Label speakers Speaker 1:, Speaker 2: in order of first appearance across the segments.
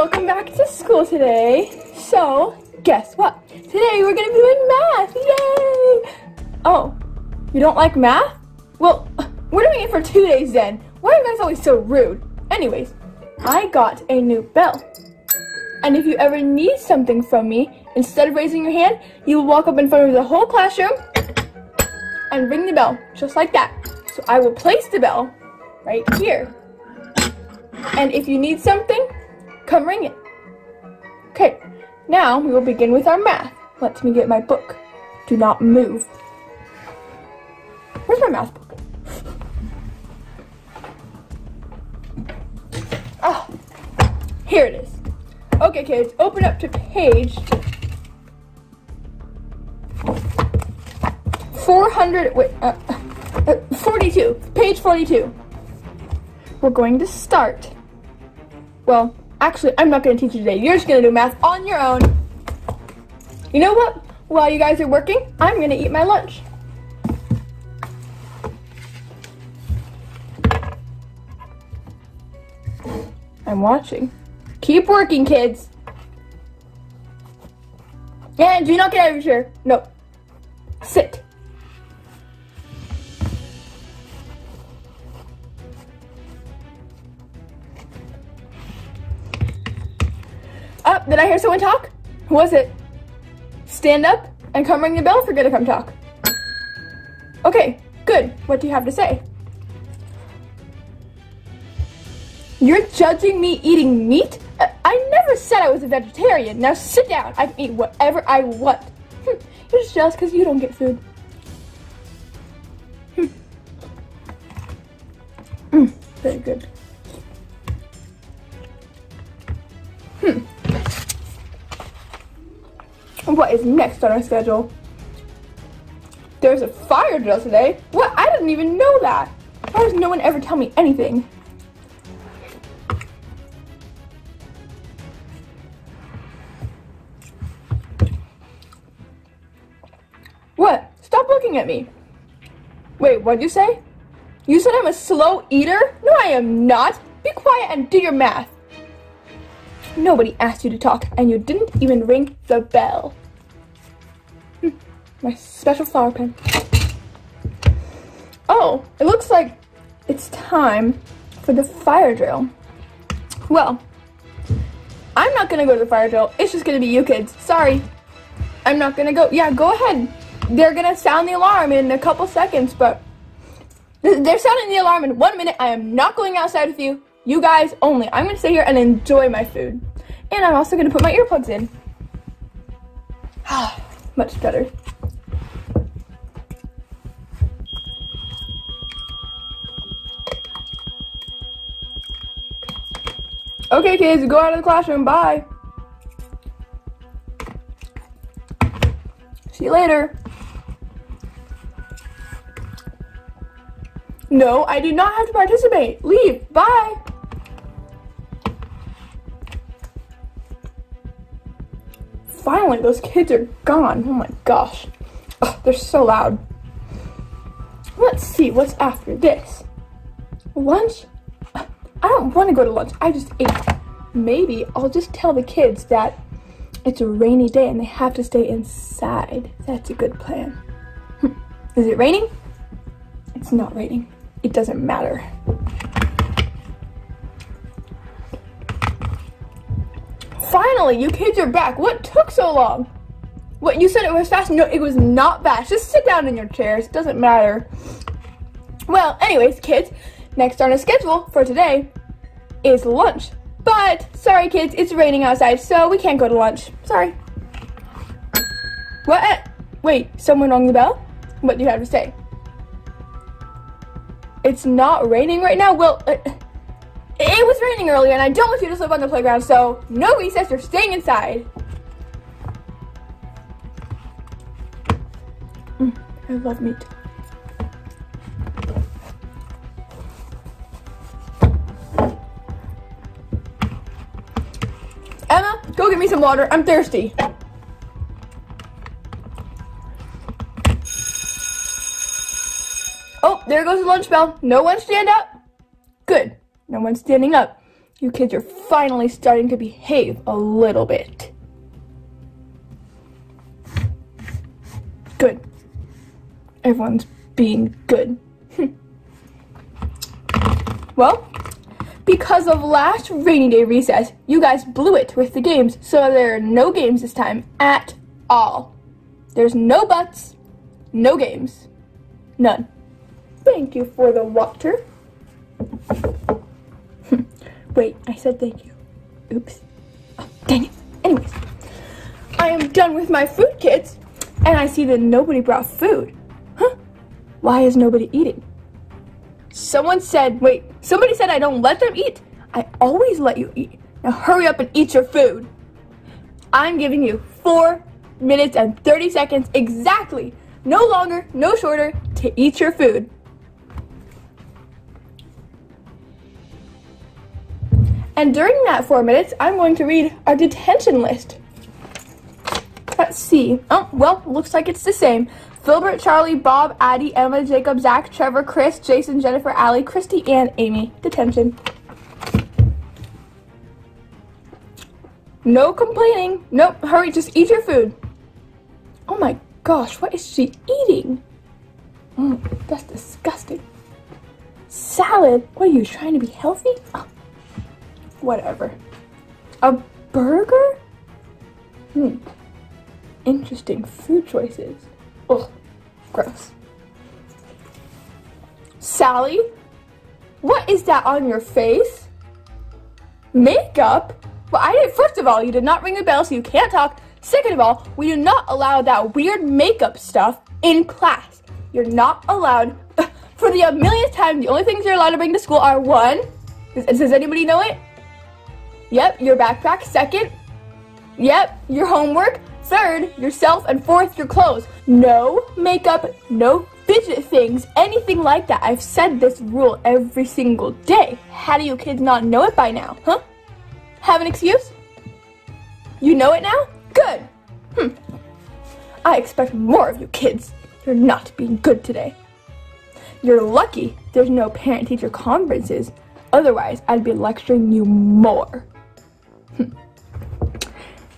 Speaker 1: welcome back to school today. So, guess what? Today we're gonna be doing math, yay! Oh, you don't like math? Well, we're doing it for 2 days then. Why are you guys always so rude? Anyways, I got a new bell. And if you ever need something from me, instead of raising your hand, you will walk up in front of the whole classroom and ring the bell, just like that. So I will place the bell right here. And if you need something, come ring it. Okay, now we will begin with our math. Let me get my book. Do not move. Where's my math book? Oh, here it is. Okay, kids, open up to page 42. Page 42. We're going to start. Well, actually, I'm not going to teach you today. You're just going to do math on your own. You know what? While you guys are working, I'm going to eat my lunch. I'm watching. Keep working, kids. And do not get out of your chair. No. Sit. Did I hear someone talk? Who was it? Stand up and come ring the bell if you're gonna come talk. Okay, good. What do you have to say? You're judging me eating meat? I never said I was a vegetarian. Now sit down. I can eat whatever I want. You're just jealous because you don't get food. Very good. What is next on our schedule? There's a fire drill today. What? I didn't even know that. Why does no one ever tell me anything? What? Stop looking at me. Wait, what'd you say? You said I'm a slow eater? No, I am not. Be quiet and do your math. Nobody asked you to talk, and you didn't even ring the bell. My special flower pen. Oh, it looks like it's time for the fire drill. Well, I'm not gonna go to the fire drill. It's just gonna be you kids. Sorry. I'm not gonna go. Yeah, go ahead. They're gonna sound the alarm in a couple seconds, but they're sounding the alarm in 1 minute. I am not going outside with you. You guys only. I'm gonna stay here and enjoy my food. And I'm also gonna put my earplugs in. Much better. Okay, kids, go out of the classroom. Bye. See you later. No, I do not have to participate. Leave. Bye. Finally, those kids are gone. Oh my gosh. Ugh, they're so loud. Let's see what's after this. Lunch? I don't want to go to lunch. I just ate. Maybe I'll just tell the kids that it's a rainy day and they have to stay inside. That's a good plan. Is it raining? It's not raining. It doesn't matter. Finally, you kids are back. What took so long? What, you said it was fast? No, it was not fast. Just sit down in your chairs. It doesn't matter. Well, anyways, kids, next on our schedule for today is lunch. But, sorry kids, it's raining outside, so we can't go to lunch. Sorry. What? Wait, someone rang the bell? What do you have to say? It's not raining right now? Well, it was raining earlier, and I don't want you to slip on the playground, so no recess, you're staying inside. I love meat. Emma, go get me some water. I'm thirsty. Oh, there goes the lunch bell. No one stand up? Good. No one's standing up. You kids are finally starting to behave a little bit. Good. Everyone's being good. Well, because of last rainy day recess, you guys blew it with the games, so there are no games this time at all. There's no buts, no games, none. Thank you for the water. Wait, I said thank you. Oops. Oh, dang it. Anyways, I am done with my food, kids, and I see that nobody brought food. Huh? Why is nobody eating? Somebody said I don't let them eat. I always let you eat. Now hurry up and eat your food. I'm giving you 4 minutes and 30 seconds exactly, no longer, no shorter, to eat your food. And during that 4 minutes, I'm going to read our detention list. Let's see. Oh, well, looks like it's the same. Filbert, Charlie, Bob, Addie, Emma, Jacob, Zach, Trevor, Chris, Jason, Jennifer, Allie, Christy, and Amy. Detention. No complaining. Nope, hurry, just eat your food. Oh my gosh, what is she eating? That's disgusting. Salad? What are you, trying to be healthy? Oh, whatever. A burger? Interesting food choices. Ugh, gross. Sally, what is that on your face? Makeup? Well, first of all, you did not ring the bell, so you can't talk. Second of all, we do not allow that weird makeup stuff in class. You're not allowed. For the millionth time, the only things you're allowed to bring to school are 1, does anybody know it? Yep, your backpack. 2nd, yep, your homework. 3rd, yourself, and 4th, your clothes. No makeup, no fidget things, anything like that. I've said this rule every single day. How do you kids not know it by now, huh? Have an excuse? You know it now? Good. I expect more of you kids. You're not being good today. You're lucky there's no parent-teacher conferences. Otherwise, I'd be lecturing you more.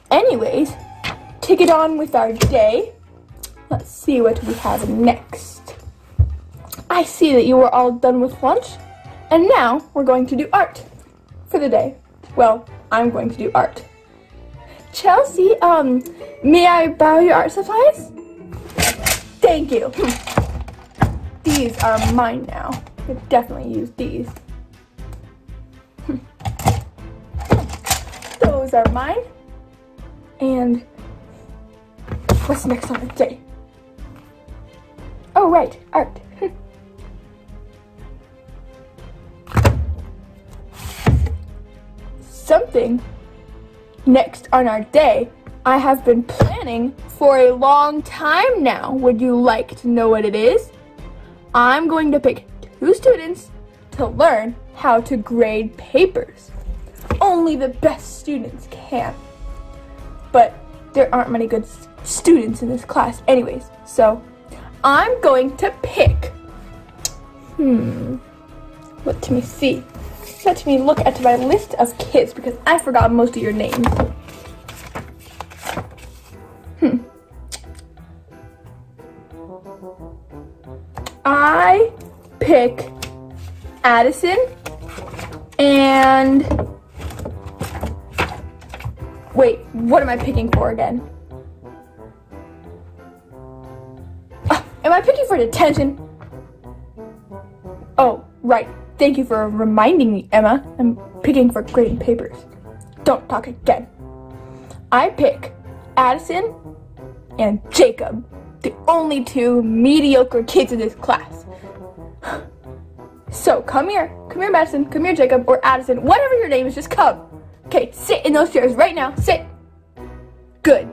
Speaker 1: Anyways, to get on with our day, let's see what we have next. I see that you were all done with lunch, and now we're going to do art for the day. Well, I'm going to do art. Chelsea, may I borrow your art supplies? Thank you. These are mine now. I could definitely use these. Those are mine. And what's next on the day? Oh, right, art. Something next on our day I have been planning for a long time now. Would you like to know what it is? I'm going to pick 2 students to learn how to grade papers. Only the best students can. But there aren't many good students in this class anyways, so I'm going to pick. Let me see. Let me look at my list of kids because I forgot most of your names. I pick Addison and wait, what am I picking for again? Am I picking for detention? Oh, right. Thank you for reminding me, Emma. I'm picking for grading papers. Don't talk again. I pick Addison and Jacob, the only 2 mediocre kids in this class. So come here, Madison, come here, Jacob, or Addison, whatever your name is, just come. Okay, sit in those chairs right now, sit. Good.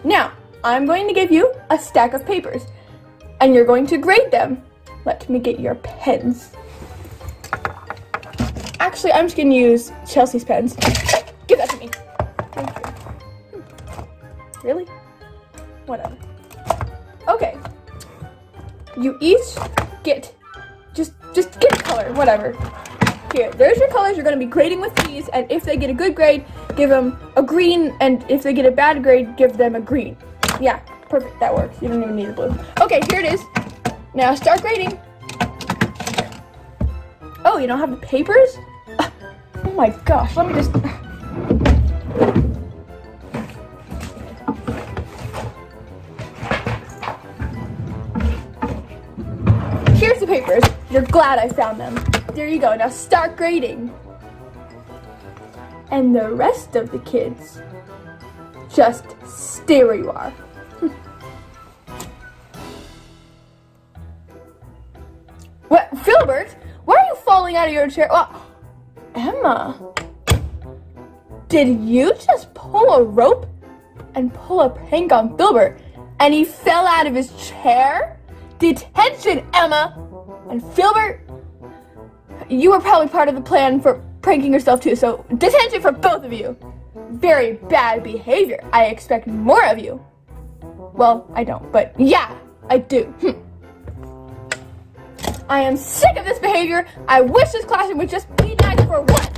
Speaker 1: Now, I'm going to give you a stack of papers, and you're going to grade them. Let me get your pens. Actually, I'm just going to use Chelsea's pens. Give that to me. Thank you. Really? Whatever. Okay. You each get, just get a color, whatever. Here, there's your colors. You're going to be grading with these, and if they get a good grade, give them a green, and if they get a bad grade, give them a green. Yeah, perfect. That works. You don't even need a blue. Okay, here it is. Now start grading. Oh, you don't have the papers? Oh my gosh, let me just... Here's the papers. You're glad I found them. There you go. Now start grading. And the rest of the kids, just stay where you are. What, Filbert? Why are you falling out of your chair? Well, Emma, did you just pull a rope and pull a prank on Filbert and he fell out of his chair? Detention, Emma! And Filbert, you were probably part of the plan for pranking yourself too, so detention for both of you. Very bad behavior. I expect more of you. Well, I don't, but yeah, I do. I am sick of this behavior. I wish this classroom would just be nice for once.